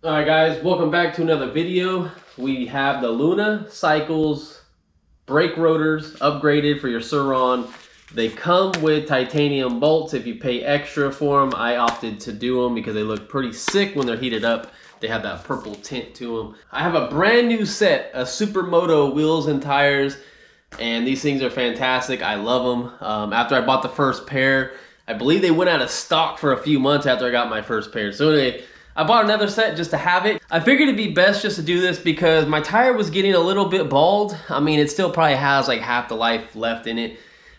Alright guys, welcome back to another video. We have the Luna Cycles brake rotors upgraded for your SurRon. They come with titanium bolts if you pay extra for them. I opted to do them because they look pretty sick when they're heated up. They have that purple tint to them. I have a brand new set of Supermoto wheels and tires, and these things are fantastic. I love them. After I bought the first pair, I believe they went out of stock for a few months after I got my first pair. So anyway, I bought another set just to have it. I figured it'd be best just to do this because my tire was getting a little bit bald. I mean, it still probably has like half the life left in it.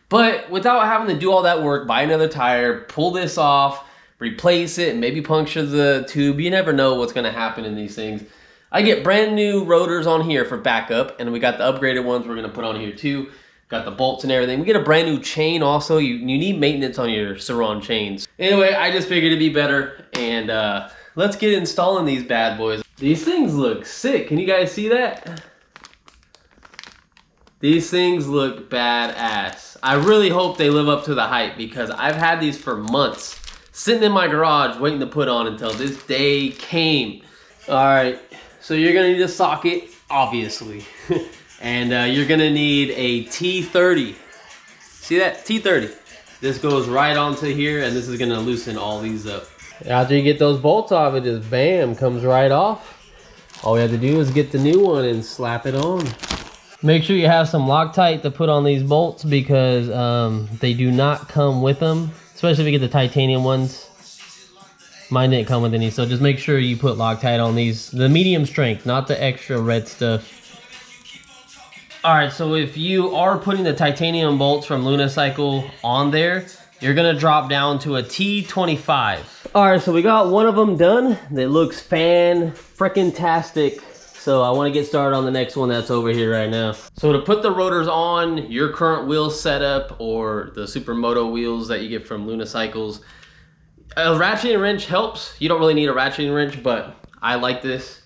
But without having to do all that work, buy another tire, pull this off, replace it, maybe puncture the tube. You never know what's gonna happen in these things. I get brand new rotors on here for backup, and we got the upgraded ones we're gonna put on here too. Got the bolts and everything. We get a brand new chain also. You need maintenance on your SurRon chains. Anyway, I just figured it'd be better, and let's get installing these bad boys. These things look sick. Can you guys see that? These things look badass. I really hope they live up to the hype because I've had these for months, sitting in my garage waiting to put on until this day came. All right, so you're gonna need a socket, obviously. And you're gonna need a T30. See that? T30. This goes right onto here, and this is gonna loosen all these up. After you get those bolts off, it just bam, comes right off. All we have to do is get the new one and slap it on. Make sure you have some Loctite to put on these bolts because they do not come with them, especially if you get the titanium ones. Mine didn't come with any, so just make sure you put Loctite on these. The medium strength, not the extra red stuff. Alright, so if you are putting the titanium bolts from Luna Cycle on there, you're gonna drop down to a T25. Alright, so we got one of them done. That looks fan-frickin-tastic. So I want to get started on the next one that's over here right now. So to put the rotors on your current wheel setup or the Supermoto wheels that you get from Luna Cycles, a ratcheting wrench helps. You don't really need a ratcheting wrench, but I like this.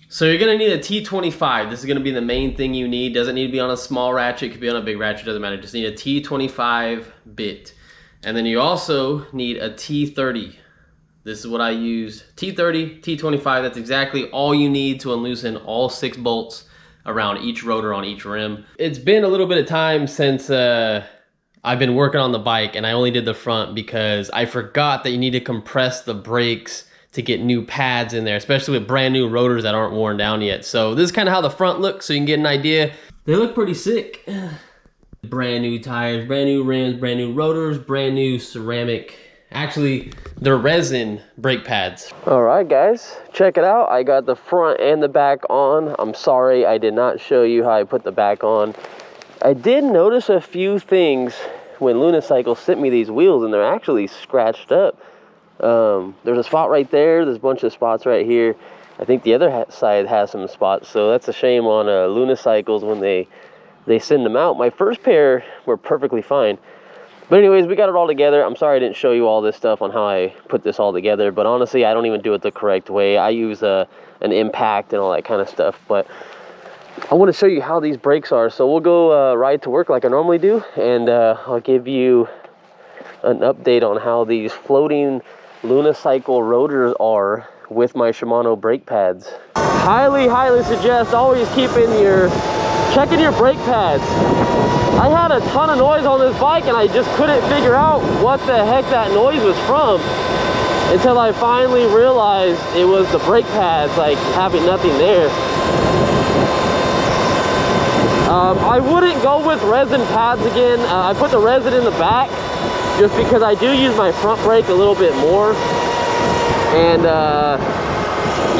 So you're gonna need a T25. This is gonna be the main thing you need. Doesn't need to be on a small ratchet, it could be on a big ratchet, doesn't matter. Just need a T25 bit. And then you also need a T30. This is what I used. T30, T25, that's exactly all you need to unloosen all 6 bolts around each rotor on each rim. It's been a little bit of time since I've been working on the bike, and I only did the front because I forgot that you need to compress the brakes to get new pads in there, especially with brand new rotors that aren't worn down yet. So this is kind of how the front looks, so you can get an idea. They look pretty sick. Brand new tires, brand new rims, brand new rotors, brand new ceramic. Actually, they're resin brake pads. All right, guys, check it out. I got the front and the back on. I'm sorry I did not show you how I put the back on. I did notice a few things when Luna Cycle sent me these wheels, and they're actually scratched up. There's a spot right there. There's a bunch of spots right here. I think the other side has some spots, so that's a shame on Luna Cycles when they send them out. My first pair were perfectly fine. But anyways, we got it all together. I'm sorry I didn't show you all this stuff on how I put this all together, but honestly, I don't even do it the correct way. I use an impact and all that kind of stuff, but I want to show you how these brakes are. So we'll go ride to work like I normally do, and I'll give you an update on how these floating Luna Cycle rotors are with my Shimano brake pads. Highly suggest always checking your brake pads. I had a ton of noise on this bike and I just couldn't figure out what the heck that noise was from until I finally realized it was the brake pads, like having nothing there. I wouldn't go with resin pads again. I put the resin in the back just because I do use my front brake a little bit more. And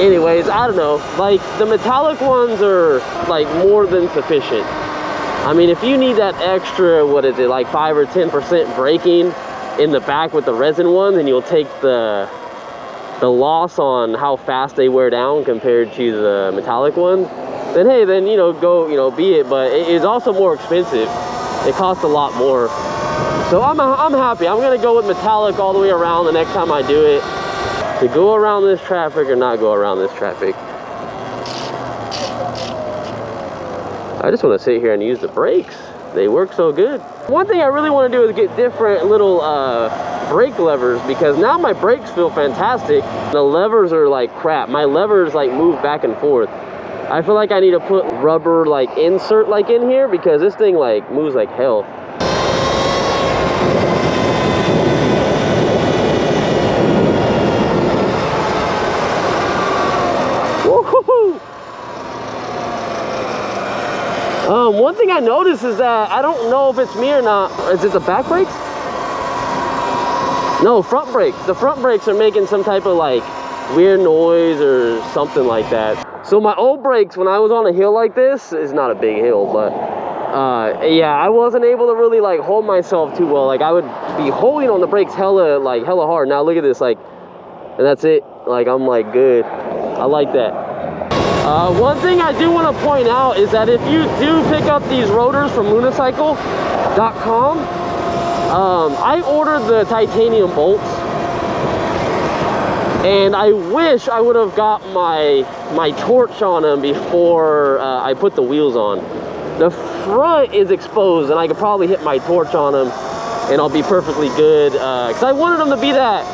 anyways, I don't know, like the metallic ones are like more than sufficient. I mean, if you need that extra, what is it, like 5 or 10% braking in the back with the resin ones, and you'll take the loss on how fast they wear down compared to the metallic ones, then hey, then go be it. But it is also more expensive. It costs a lot more. So I'm happy. I'm gonna go with metallic all the way around the next time I do it, to go around this traffic or not go around this traffic. I just want to sit here and use the brakes. They work so good. One thing I really want to do is get different little brake levers, because now my brakes feel fantastic. The levers are like crap. My levers like move back and forth. I feel like I need to put rubber like insert like in here, because this thing like moves like hell. Woohoo! One thing I noticed is that I don't know if it's me or not. Is it the back brakes? No, front brakes. The front brakes are making some type of like weird noise or something like that. So my old brakes, when I was on a hill like this, is not a big hill, but yeah, I wasn't able to really like hold myself too well. Like I would be holding on the brakes hella hard. Now look at this, like, and that's it. Like I'm like good. I like that. One thing I do want to point out is that if you do pick up these rotors from Unicycle.com, I ordered the titanium bolts, and I wish I would have got my torch on them before I put the wheels on. The front is exposed, and I could probably hit my torch on them, and I'll be perfectly good. Because I wanted them to be that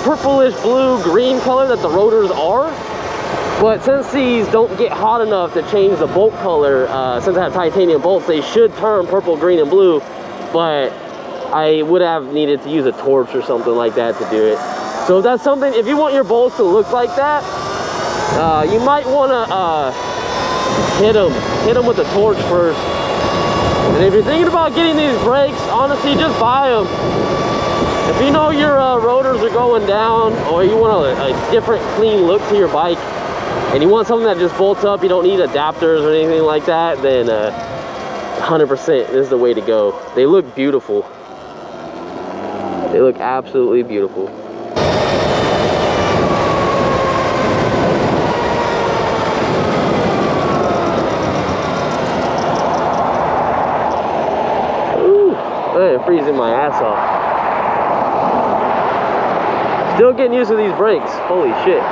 purplish blue green color that the rotors are. But since these don't get hot enough to change the bolt color, since I have titanium bolts, they should turn purple, green, and blue. But I would have needed to use a torch or something like that to do it. So if that's something, if you want your bolts to look like that, you might want to hit them with a torch first. And if you're thinking about getting these brakes, honestly, just buy them. If you know your rotors are going down, or you want a different clean look to your bike, and you want something that just bolts up, you don't need adapters or anything like that, then 100% this is the way to go. They look beautiful. They look absolutely beautiful. Ooh, man, freezing my ass off. Still getting used to these brakes. Holy shit.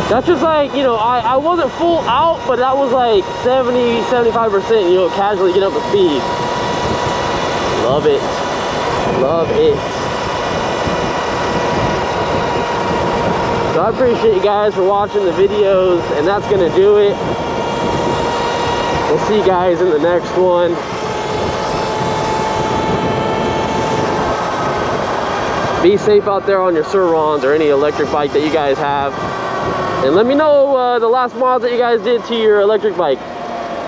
That's just like, you know, I wasn't full out, but that was like 70-75%, you know, casually get up to speed. Love it. Love it. So I appreciate you guys for watching the videos, and that's gonna do it. We'll see you guys in the next one. Be safe out there on your SurRons or any electric bike that you guys have. And let me know the last miles that you guys did to your electric bike.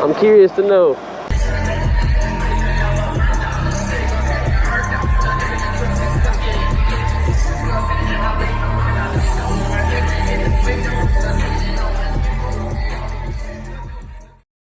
I'm curious to know.